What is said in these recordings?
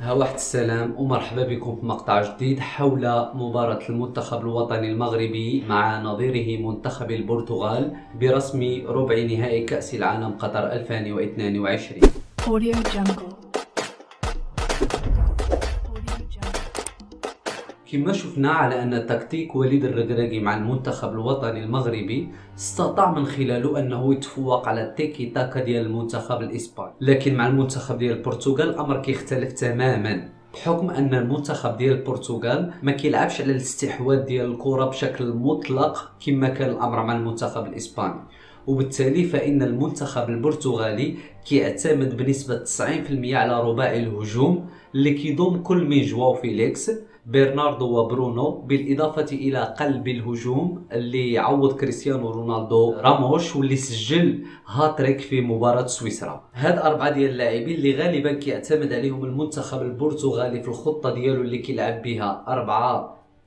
واحد السلام ومرحبا بكم في مقطع جديد حول مباراة المنتخب الوطني المغربي مع نظيره منتخب البرتغال برسم ربع نهائي كأس العالم قطر 2022. Audio Jungle. كما شفنا على أن تكتيك وليد الركراكي مع المنتخب الوطني المغربي استطاع من خلاله أنه يتفوق على التيكي تاكا ديال المنتخب الإسباني، لكن مع المنتخب ديال البرتغال الأمر كيختلف تماما، بحكم أن المنتخب ديال البرتغال ما كيلعبش على الاستحواذ ديال الكرة بشكل مطلق كما كان الأمر مع المنتخب الإسباني، وبالتالي فإن المنتخب البرتغالي كيعتمد بنسبة 90% على رباعي الهجوم اللي كيضم كل من جواو فيليكس، برناردو وبرونو، بالإضافة إلى قلب الهجوم اللي يعوض كريستيانو رونالدو راموش واللي سجل هاتريك في مباراة سويسرا. هاد أربعة ديال اللاعبين اللي غالبا كيعتمد عليهم المنتخب البرتغالي في الخطة ديالو اللي كيلعب بها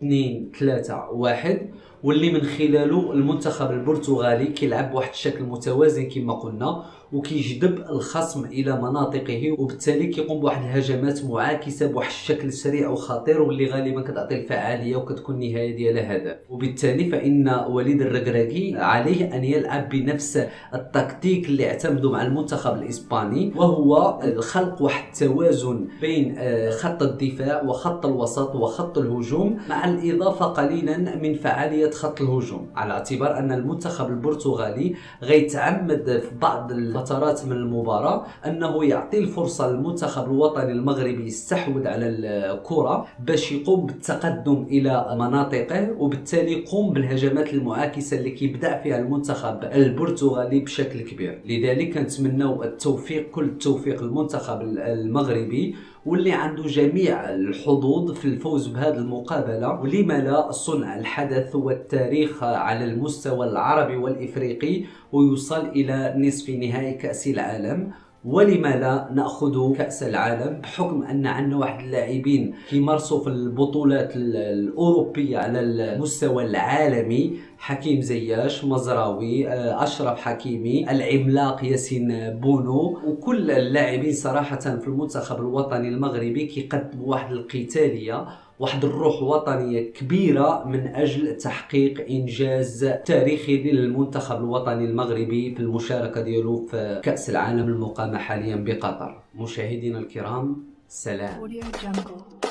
4-2-3-1، واللي من خلاله المنتخب البرتغالي كيلعب بواحد الشكل متوازن كما قلنا، وكيجذب الخصم الى مناطقه، وبالتالي كيقوم بواحد الهجمات معاكسه بواحد الشكل سريع وخطير واللي غالبا كتعطي الفعاليه وكتكون النهايه ديالها هدف. وبالتالي فان وليد الركراكي عليه ان يلعب بنفس التكتيك اللي اعتمدوا مع المنتخب الاسباني، وهو خلق واحد التوازن بين خط الدفاع وخط الوسط وخط الهجوم، مع الاضافه قليلا من فعاليه خط الهجوم، على اعتبار ان المنتخب البرتغالي غيتعمد في بعض فترات من المباراة أنه يعطي الفرصة للمنتخب الوطني المغربي يستحوذ على الكرة باش يقوم بالتقدم إلى مناطقه، وبالتالي يقوم بالهجمات المعاكسة اللي كيبدع فيها المنتخب البرتغالي بشكل كبير. لذلك نتمنوا التوفيق، كل التوفيق للمنتخب المغربي، واللي عنده جميع الحظوظ في الفوز بهذه المقابلة، ولما لا صنع الحدث والتاريخ على المستوى العربي والإفريقي ويوصل إلى نصف نهائي كأس العالم، ولما لا نأخذ كأس العالم، بحكم أن عندنا واحد اللاعبين كيمارسوا في البطولات الأوروبية على المستوى العالمي، حكيم زياش، مزراوي، أشرف حكيمي، العملاق ياسين بونو، وكل اللاعبين صراحة في المنتخب الوطني المغربي كيقدموا واحد القتالية، واحد الروح وطنية كبيرة من أجل تحقيق إنجاز تاريخي للمنتخب الوطني المغربي في المشاركة ديالو في كأس العالم المقامة حاليا بقطر. مشاهدينا الكرام، سلام. Audio Jungle.